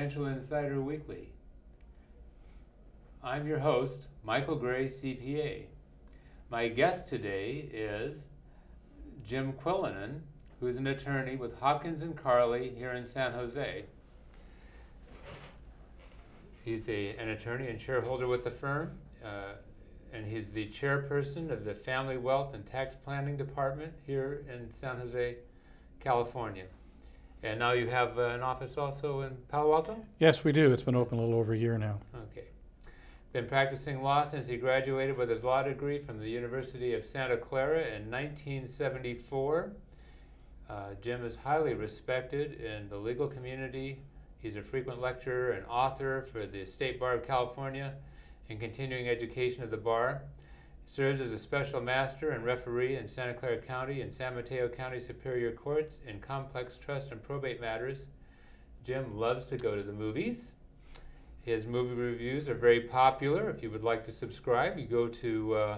Financial Insider Weekly. I'm your host, Michael Gray, CPA. My guest today is Jim Quillinan, who's an attorney with Hopkins & Carley here in San Jose. He's an attorney and shareholder with the firm, and he's the chairperson of the Family Wealth and Tax Planning Department here in San Jose, California. And now you have an office also in Palo Alto? Yes, we do. It's been open a little over a year now. Okay. Been practicing law since he graduated with his law degree from the University of Santa Clara in 1974. Jim is highly respected in the legal community. He's a frequent lecturer and author for the State Bar of California and continuing education of the bar. Serves as a special master and referee in Santa Clara County and San Mateo County Superior Courts in complex trust and probate matters. Jim loves to go to the movies. His movie reviews are very popular. If you would like to subscribe, you go to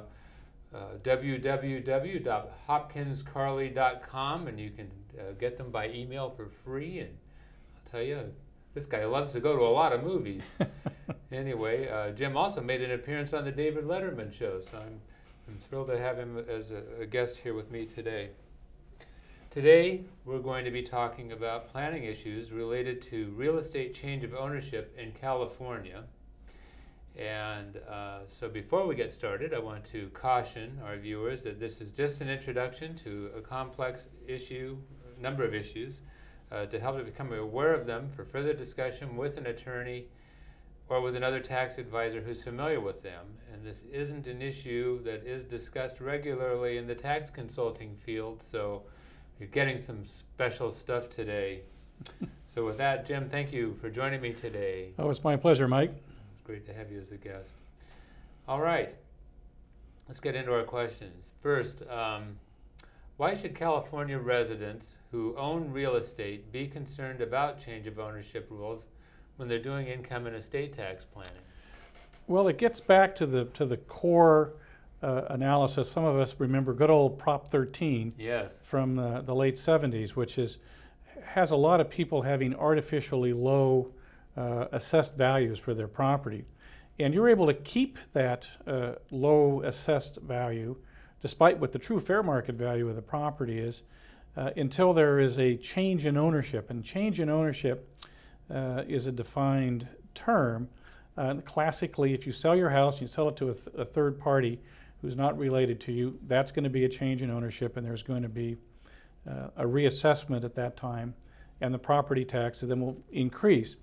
www.hopkinscarley.com and you can get them by email for free. And I'll tell you, this guy loves to go to a lot of movies. Anyway, Jim also made an appearance on the David Letterman show, so I'm thrilled to have him as a guest here with me today. Today, we're going to be talking about planning issues related to real estate change of ownership in California. And so before we get started, I want to caution our viewers that this is just an introduction to a complex issue, number of issues, to help you become aware of them for further discussion with an attorney or with another tax advisor who's familiar with them. And this isn't an issue that is discussed regularly in the tax consulting field, so you're getting some special stuff today. So with that, Jim, thank you for joining me today. Oh, it's my pleasure, Mike. It's great to have you as a guest. All right, let's get into our questions. First, why should California residents who own real estate be concerned about change of ownership rules when they're doing income and estate tax planning? Well, it gets back to the core analysis. Some of us remember good old Prop 13 Yes. from the late 70s, which has a lot of people having artificially low assessed values for their property. And you're able to keep that low assessed value, despite what the true fair market value of the property is, until there is a change in ownership. And change in ownership is a defined term. Classically, if you sell your house, you sell it to a third party who's not related to you, that's going to be a change in ownership, and there's going to be a reassessment at that time, and the property taxes then will increase.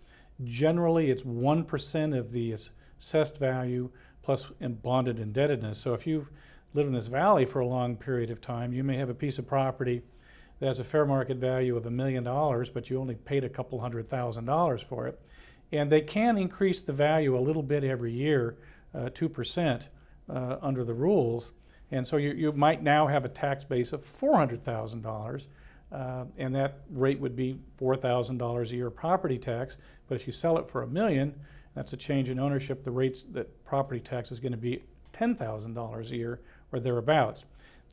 Generally, it's 1% of the assessed value plus bonded indebtedness. So if you've lived in this valley for a long period of time, you may have a piece of property that has a fair market value of $1 million, but you only paid a couple $100,000 for it. And they can increase the value a little bit every year, 2% under the rules. And so you might now have a tax base of $400,000, and that rate would be $4,000 a year property tax. But if you sell it for $1 million, that's a change in ownership. The rates that property tax is going to be $10,000 a year or thereabouts.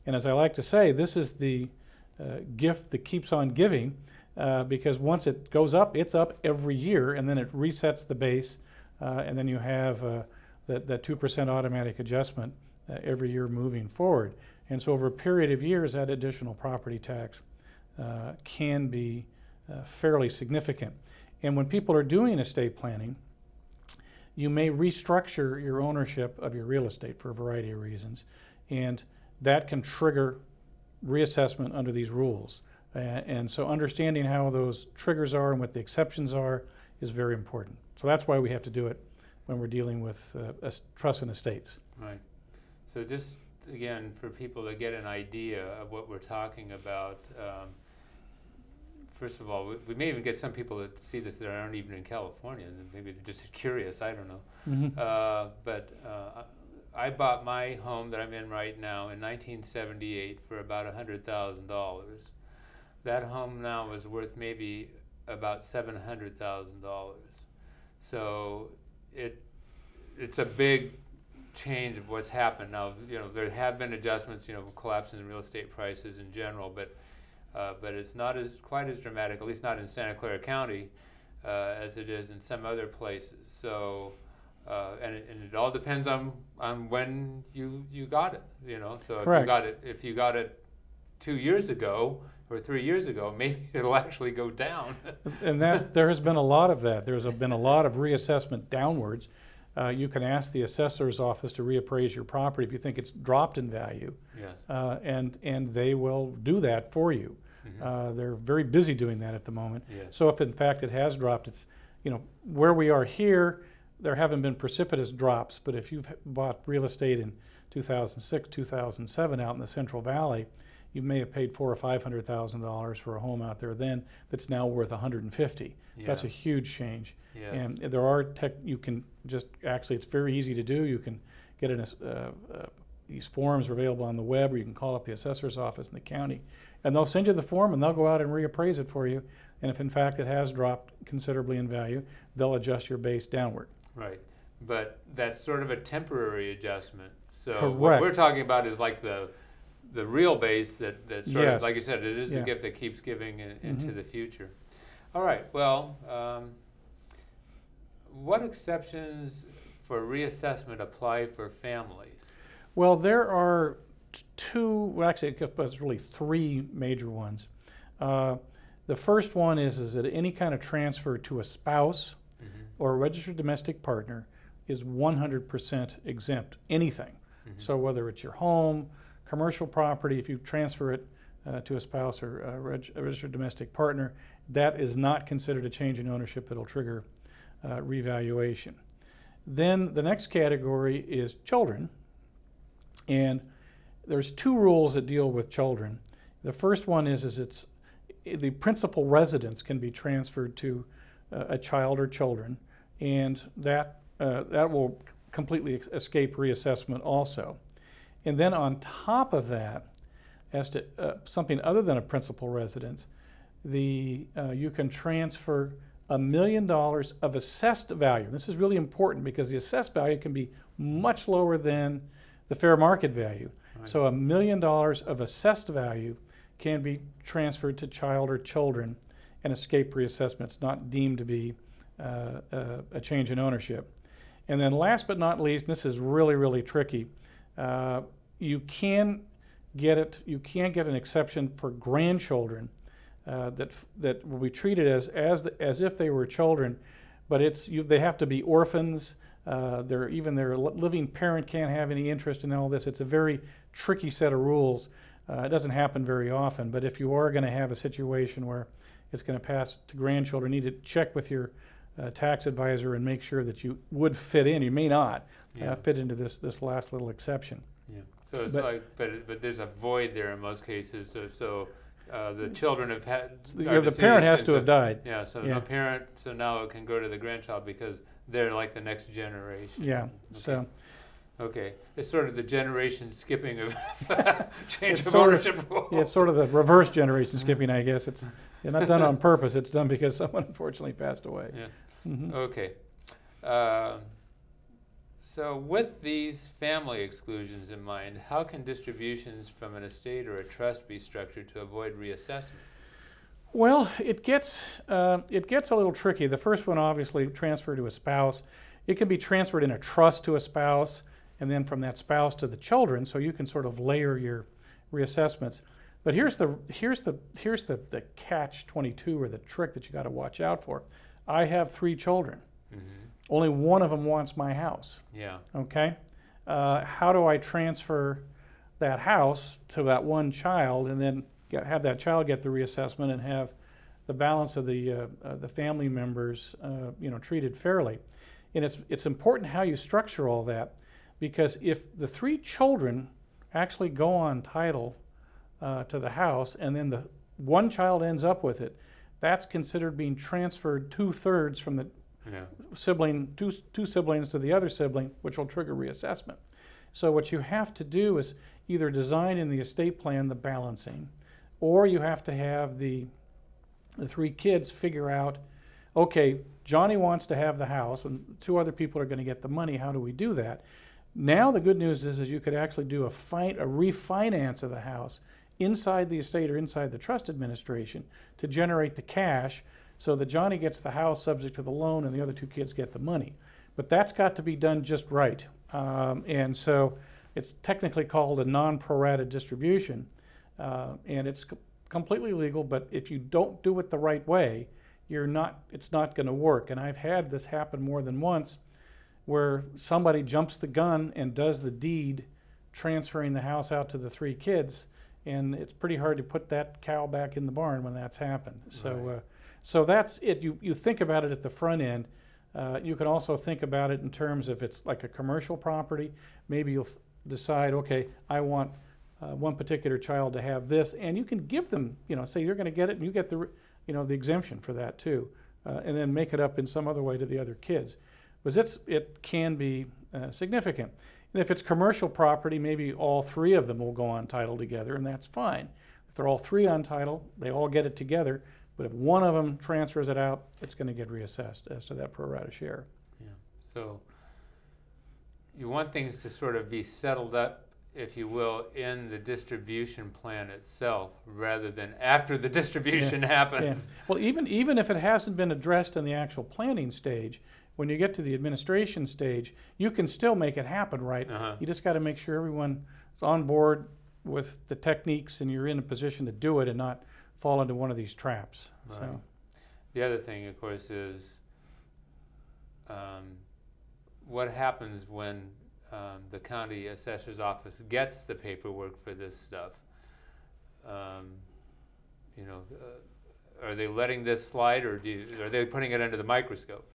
And as I like to say, this is the gift that keeps on giving, because once it goes up, it's up every year, and then it resets the base, and then you have that 2% automatic adjustment every year moving forward. And so over a period of years, that additional property tax can be fairly significant. And when people are doing estate planning, you may restructure your ownership of your real estate for a variety of reasons, and that can trigger reassessment under these rules. And so understanding how those triggers are and what the exceptions are is very important. So that's why we have to do it when we're dealing with trusts and estates. Right. So just, again, for people to get an idea of what we're talking about, first of all, we may even get some people that see this that aren't even in California, and maybe they're just curious, I don't know. Mm-hmm. But I bought my home that I'm in right now in 1978 for about $100,000. That home now is worth maybe about $700,000. So it's a big change of what's happened. Now, there have been adjustments, collapse in real estate prices in general, but it's not quite as dramatic, at least not in Santa Clara County, as it is in some other places. So, and it all depends on when you got it. You know, so if you got it 2 years ago or 3 years ago, maybe it'll actually go down. And that there has been a lot of that. There's been a lot of reassessment downwards. You can ask the assessor's office to reappraise your property if you think it's dropped in value. Yes. And they will do that for you. Mm-hmm. They're very busy doing that at the moment. Yes. So if in fact it has dropped, it's, you know, where we are here, there haven't been precipitous drops, but if you've bought real estate in 2006, 2007 out in the Central Valley, you may have paid $400,000 or $500,000 for a home out there then that's now worth $150,000. Yeah. That's a huge change. Yes. And there are you can just, actually it's very easy to do. You can get these forms are available on the web, or you can call up the assessor's office in the county, and they'll send you the form and they'll go out and reappraise it for you. And if in fact it has dropped considerably in value, they'll adjust your base downward. Right, but that's sort of a temporary adjustment. So Correct. what we're talking about is like the real base that sort Yes. of, like you said, it is the Yeah. gift that keeps giving into Mm-hmm. the future. All right, well, what exceptions for reassessment apply for families? Well, there are well, actually it's really three major ones. The first one is that any kind of transfer to a spouse Mm-hmm. or a registered domestic partner is 100% exempt, anything. Mm-hmm. So whether it's your home, commercial property, if you transfer it to a spouse or a registered domestic partner, that is not considered a change in ownership. It'll trigger revaluation. Then the next category is children, and there's two rules that deal with children. The first one is it's the principal residence can be transferred to a child or children, and that will completely escape reassessment also. And then on top of that, as to something other than a principal residence, you can transfer $1 million of assessed value. This is really important because the assessed value can be much lower than the fair market value. Right. So $1 million of assessed value can be transferred to child or children and escape reassessment. It's not deemed to be a change in ownership. And then last but not least, and this is really, really tricky, you can get an exception for grandchildren that will be treated as if they were children, but they have to be orphans. Their living parent can't have any interest in all this. It's a very tricky set of rules. It doesn't happen very often, but if you are going to have a situation where it's going to pass to grandchildren, you need to check with your tax advisor and make sure that you would fit in. You may not fit into this last little exception. Yeah. So it's but there's a void there in most cases. So the children have had the parent has to have died. Yeah. So no parent. So now it can go to the grandchild because they're like the next generation. Yeah. Okay. So. Okay, it's sort of the generation skipping of change of ownership rules. Yeah, it's sort of the reverse generation skipping, I guess. It's not done on purpose. It's done because someone unfortunately passed away. Yeah. Mm-hmm. Okay. So with these family exclusions in mind, how can distributions from an estate or a trust be structured to avoid reassessment? Well, it gets a little tricky. The first one, obviously, transfer to a spouse. It can be transferred in a trust to a spouse, and then from that spouse to the children, so you can sort of layer your reassessments. But here's the catch-22, or the trick that you got to watch out for. I have 3 children. Mm-hmm. Only one of them wants my house. Yeah. Okay. How do I transfer that house to that one child, and then have that child get the reassessment and have the balance of the family members, treated fairly? And it's important how you structure all that, because if the 3 children actually go on title to the house, and then the one child ends up with it, that's considered being transferred 2/3 from the sibling, two siblings to the other sibling, which will trigger reassessment. So what you have to do is either design in the estate plan the balancing, or you have to have the 3 kids figure out, okay, Johnny wants to have the house, and 2 other people are going to get the money. How do we do that? Now the good news is you could actually do a refinance of the house inside the estate or inside the trust administration to generate the cash so that Johnny gets the house subject to the loan and the other two kids get the money. But that's got to be done just right. And so it's technically called a non-prorated distribution, and it's completely legal, but if you don't do it the right way, it's not going to work. And I've had this happen more than once, where somebody jumps the gun and does the deed transferring the house out to the three kids, and it's pretty hard to put that cow back in the barn when that's happened. So, Right. so that's it. You think about it at the front end. You can also think about it in terms of it's like a commercial property. Maybe you'll decide, okay, I want one particular child to have this, and you can give them, say you're going to get it, and you get the, the exemption for that too, and then make it up in some other way to the other kids, because it can be significant. And if it's commercial property, maybe all three of them will go on title together, and that's fine. If they're all three on title, they all get it together. But if one of them transfers it out, it's going to get reassessed as to that pro rata share. Yeah. So you want things to sort of be settled up, if you will, in the distribution plan itself, rather than after the distribution happens. Yeah. Well, even if it hasn't been addressed in the actual planning stage, when you get to the administration stage, you can still make it happen, right? You just got to make sure everyone is on board with the techniques, and you're in a position to do it and not fall into one of these traps. Right. So. The other thing, of course, is what happens when the county assessor's office gets the paperwork for this stuff. Are they letting this slide, or are they putting it under the microscope?